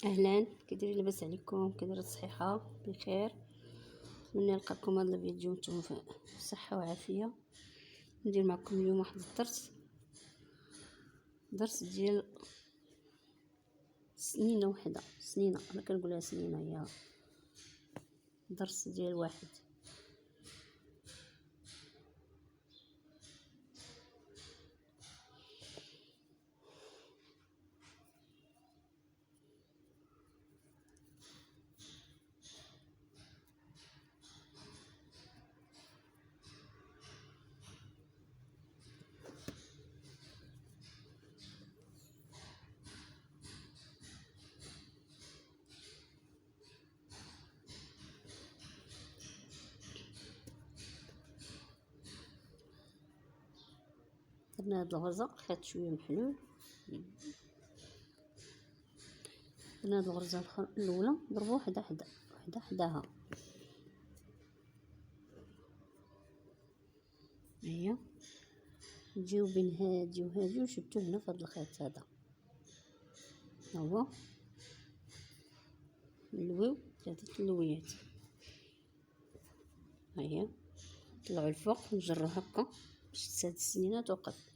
اهلا، كيدايرين؟ لاباس عليكم؟ كيداير الصحيحه بخير؟ نتمنى نلقاكم هذا الفيديو نتوما في صحه وعافيه. ندير معكم اليوم واحد درس ديال سنينه وحده. سنينه انا كنقولها سنينه، هي درس ديال واحد. درنا هاد الغرزه، خدت شويه محلول. درنا هاد الغرزه الاولى، ضربوا وحده حداها. هي نجيو بين هادي وهادي ونشدو هنا في هاد الخيط هذا، ها هو نلويو 3 اللويات. ها هي نطلعو الفوق نجرو هكا باش تساد السنينات، وقف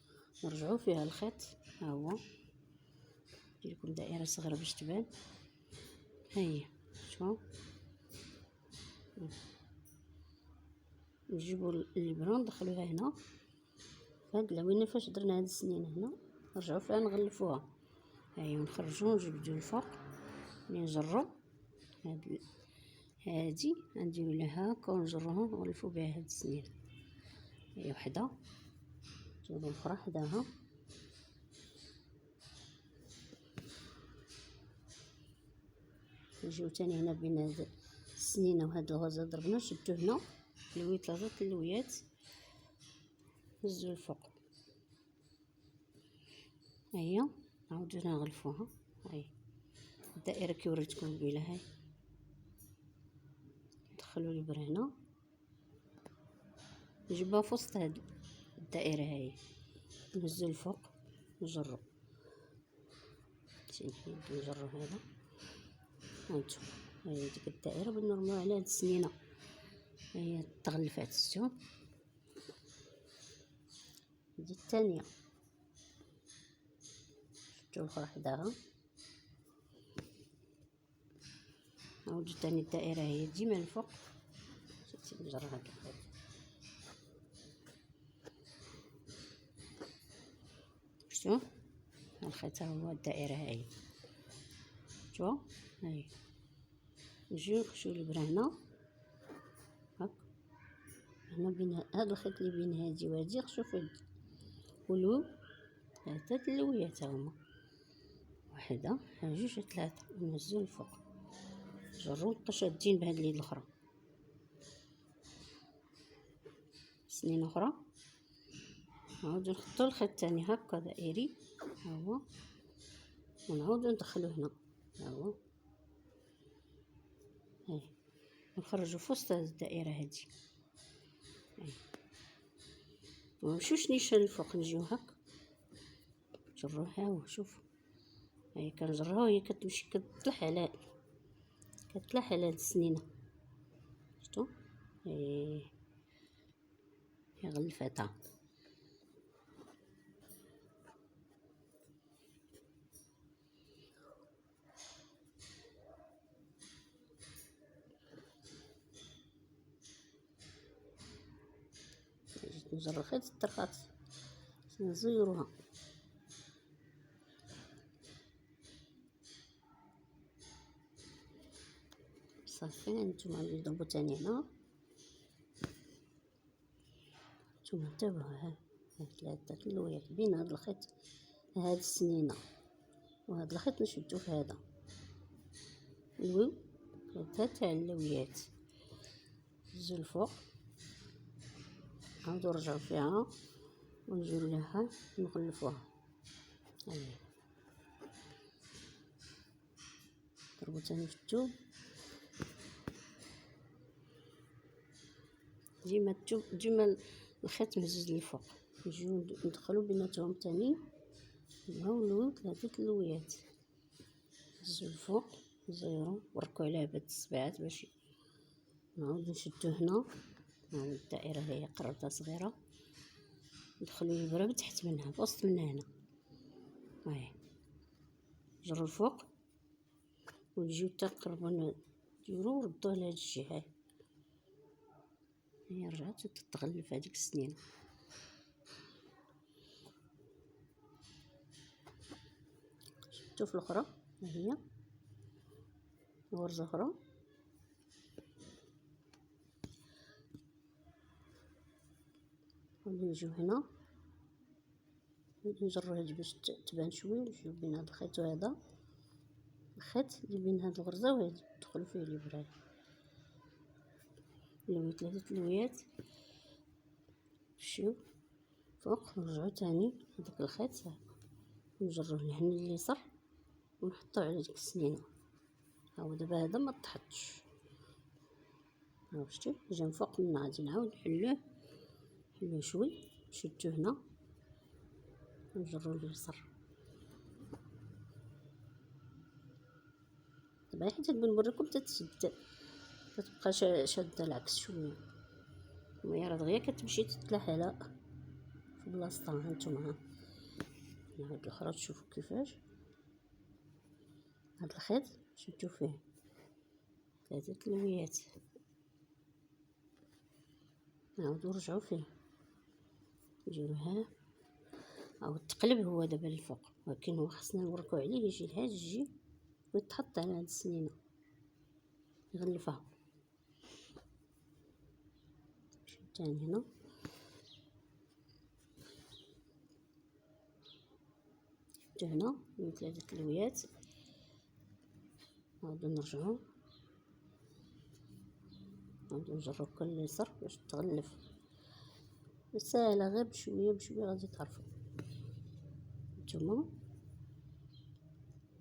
نرجعو فيها الخيط. ها هو ندير لكم دائره صغيره باش تبان. ها هي شوفوا، نجيبو الابره ندخلوها هنا هاد العوينه فاش درنا هاد السنينه هنا، نرجعو فيها نغلفوها. ها هي نخرجو نجبدو الفوق، ملي نجرو هادي نديرو لها هكا ونجروها نغلفو بها هاد السنينه. هي وحده، نجيبو الاخرى حداها. نجيو تاني هنا بين هاد السنينه وهاد الغرزه ضربنا، شدو هنا نلوي 3 اللويات، نهزو الفوق. ها هي نعاودو نغلفوها. هاي الدائره كي وريتكم قبيله، هاي ندخلو الابره هنا نجيبها في وسط هاد الدائره، هاي نهزو الفوق نجرو. نجرو هذا هانتوما، هاي ديك الدائره بغينا نرميوها على هاد السنينه. هي تغلفات شتو. هادي الثانيه، شفتو الاخرى حداها. نعاودو تاني الدائره هي ديما الفوق، شتي نجرها كيف شتو. الخيط هو الدائره هاي شتو. هاي نجيو نخشيو الابره هنا هاك، هنا بين هاد الخيط اللي بين هادي وهادي خشو فيه ولو 3 اللويات هما، وحده جوج 3، نهزو الفوق نجرو نبقى شادين بهاد اليد الاخرى. سنينه اخرى نعاودو نخدو الخيط الثاني هكا دائري، ها هو ونعاودو ندخلو هنا. ها هو هاي نخرجو في وسط هاد الدائره هادي. هاي ونمشيوش نيشان الفوق، نجيو هكا نجروه. ها هو شوفو، هاي كنجروها وهي كتمشي كتطلح على هاد السنينه شفتو. هي غلفتها. جيت نجر الخيط الطرقات نزيروها. صافي نتوما نضربو تاني هنا. نتوما انتبهوا، ها 3 اللويات بين هاد الخيط، هاد السنينه وهاد الخيط نشدو في هذا، نلويو 3 تاع اللويات، نهزو الفوق نعاودو نرجعو فيها ونجيو لها نغلفوها. هاهي ضربو تاني في الثوب، ديما الخيط مهزوز للفوق، نجيو ندخلو بيناتهم تاني، نبغيو نلويو 3 اللويات، هزو الفوق زيرو وركو عليه بهاد السبعات باش نعاودو نشدو هنا. هاهي الدائرة هي قربتها صغيرة، ندخلو الإبرة من تحت منها في وسط منها هنا، هاهي جرو الفوق ونجيو تقربو نديرو وردوه لهاد الجهة. هي رجعت وتتغلف هاديك السنينة. شفتو في الأخرى هاهي غرزة أخرى، غادي نجيو هنا نجرو هادي باش تبان شوية، نجيو بين هاد الخيط وهذا الخيط اللي بين هاد الغرزة وهادي ندخلو فيه الإبرة، نلوي 3 لويات نمشيو فوق نرجعو تاني هداك الخيط نجروه لهنا اليسار ونحطوه على ديك السنينة. هاهو دابا هذا متحطش، هاهو شتي جا من فوق منا، غادي نعاود نحلوه شوي، نشدو هنا ونجرو لليسار. دابا حتى نوريكم تتشد، كتبقى شاده العكس شويه، وهي راه دغيا كتمشي تتلاحى لا في بلاصتها. هانتوما نعاود الاخرى تشوفوا كيفاش هاد الخيط شدو فيه 3 لويات، نعاودو نرجعو فيه نديروها. او التقلب هو دابا الفوق، ولكن هو خصنا نوركو عليه يجي لهاد الجي ويتحط على هاد السنينه يغلفها. تاني هنا شدو هنا من 3 لويات، نعاودو نرجعو نعاودو نجرو كل اليسار باش تغلف. ساهله غير بشويه بشويه غادي تعرفوا. نتوما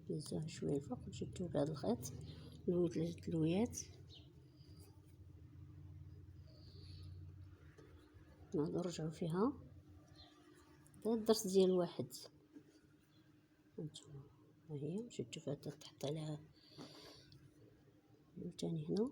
نزوها شويه الفوق نشدو بهذا الخيط، نلوي 3 لويات، نعاودو نرجعو فيها هذا الدرس ديال واحد. هانتوما ها هي نشدو فيها تحت عليها تاني هنا،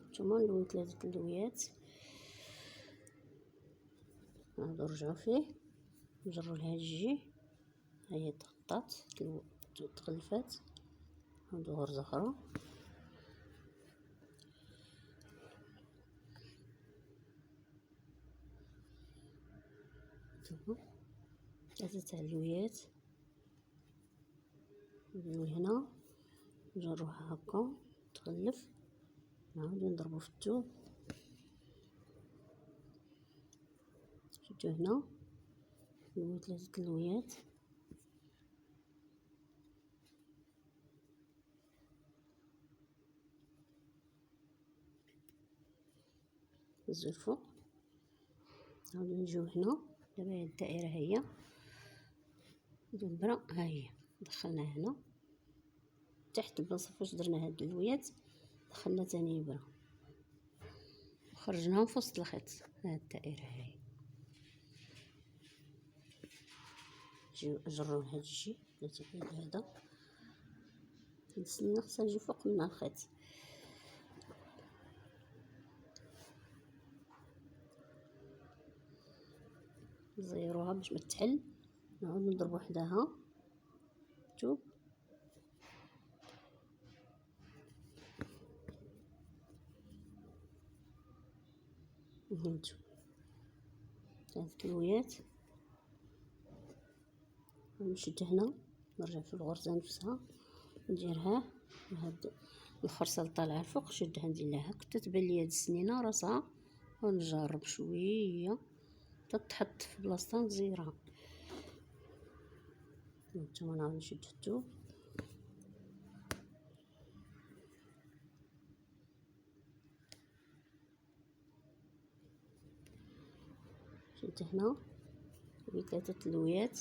نتوما نلوي 3 لويات، نعاودو نرجعو فيه نجرو لهاد الجي، ها هي تغطات تغلفات، نعاودو غرزة أخرى نتوما 3 تاع اللويات، نلوي هنا نجروها هاكا تغلف، نعاودو نضربو في الثوب، نشدو هنا نلوي 3 لويات، نهزو الفوق، نعاودو نجيو هنا. دابا هاد الدائرة هي الإبرة، ها هي دخلناها هنا تحت البلاصة فاش درنا هاد اللويات، دخلنا تاني إبرة وخرجناهم في وسط الخيط. هاد الدائرة هاهي نجيو نجرو لهاد الجي بلاتي هاد هذا، هاد السنينة خصها تجي فوق منا الخيط، نزيروها باش ما تحل، نعاودو نضربو حداها الثوب، هانتو 3 لويات، نشد هنا نرجع في الغرزة نفسها نديرها لهاد الخرصة اللي طالعة الفوق، نشدها ندير لها هاك تتبان لي هاد السنينة راسها، ونجرب شوية تتحط في بلاصتها نزيرها. نتوما نعاود نشد الثوب شد هنا ب3 لويات،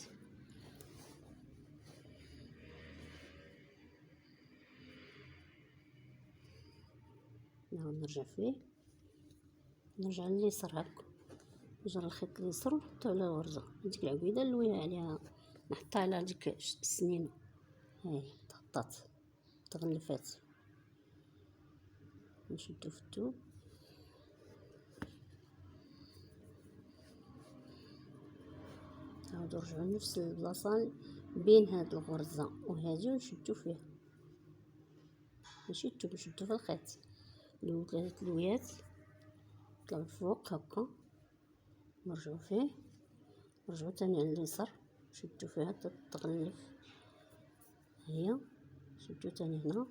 نعاود نرجع فيه، نرجع لليسار هاك، نجر الخيط اليسار ونحطو على الغرزة، هاديك العقيدة نلويها عليها، نحطها على ديك السنينة، هاهي تحطات تغلفات، نشدو في الثوب، نعاودو نرجعو لنفس البلاصة بين هاد الغرزة وهادي ونشدو فيها، ماشي الثوب، نشدو في الخيط، نديرو 3 تلويات، نطلعو الفوق هكا، نرجعو فيه، نرجعو تاني على اليسار، نشدو فيها حتى تغلف، هي نشدو تاني هنا،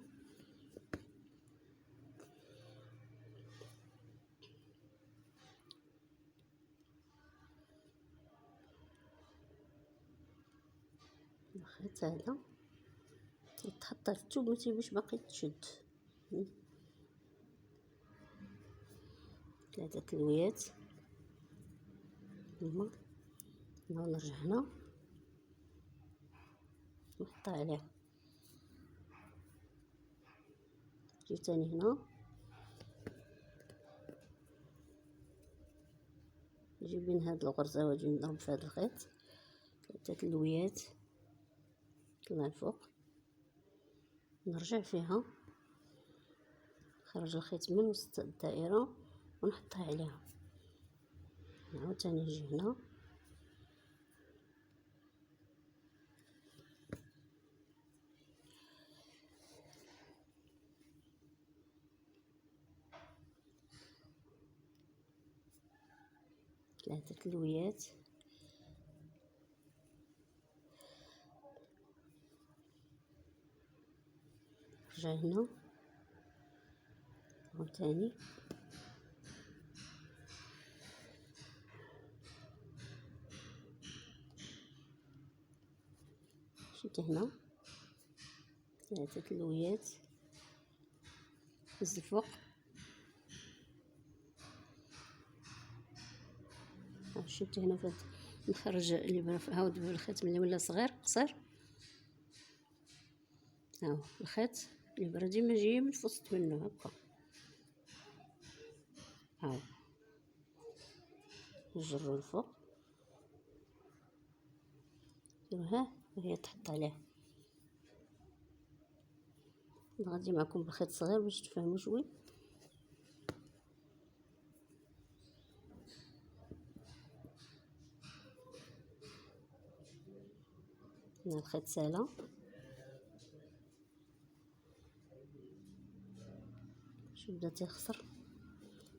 الخيط هذا يتحط في الثوب متيبقاش باقي تشد، 3 تلويات هما، نعاود نرجع هنا نحطها عليها، نجي تاني هنا، نجي بين هاد الغرزة وهادي نضرب في هاد الخيط، 3 تلويات، نطلع الفوق، نرجع فيها، نخرج الخيط من وسط الدائرة ونحطها عليها، نعاود تاني نجي هنا، ثلاثة تلويات، نرجع هنا عاوتاني، شد هنا 3 تلويات، هز الفوق، شد هنا فهاد، نخرج الابرة عاود بالخيط ملي ولا صغير قصير، هاهو الخيط الابرة ديما جاية من الوسط منه هكا، هاهو نجرو الفوق، نديروها وهي تحط عليه، غادي معكم بخيط صغير باش تفهموا شوي، هنا الخيط سالا، شو بدا تيخسر،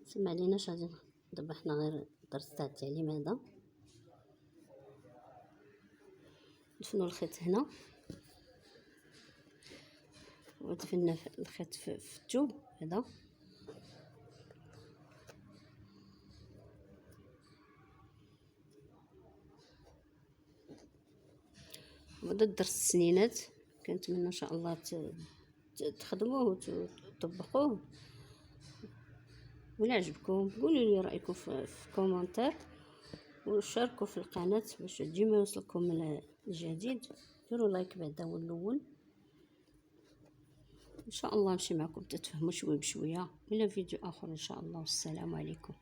سما عليناش غادي دابا حنا غير درت تاع التعليم هذا، دفنو الخيط هنا ودفنا الخيط في الثوب هذا، وهذا درس السنينات، كنتمنى ان شاء الله تخدموه وتطبقوه، ولا عجبكم قولوا لي رايكم في كومنتير، وشاركوا في القناه باش ديما يوصلكم الجديد، ديروا لايك بعدا هو الاول، ان شاء الله نمشي معكم تتفهموا شويه بشويه الى فيديو اخر ان شاء الله، والسلام عليكم.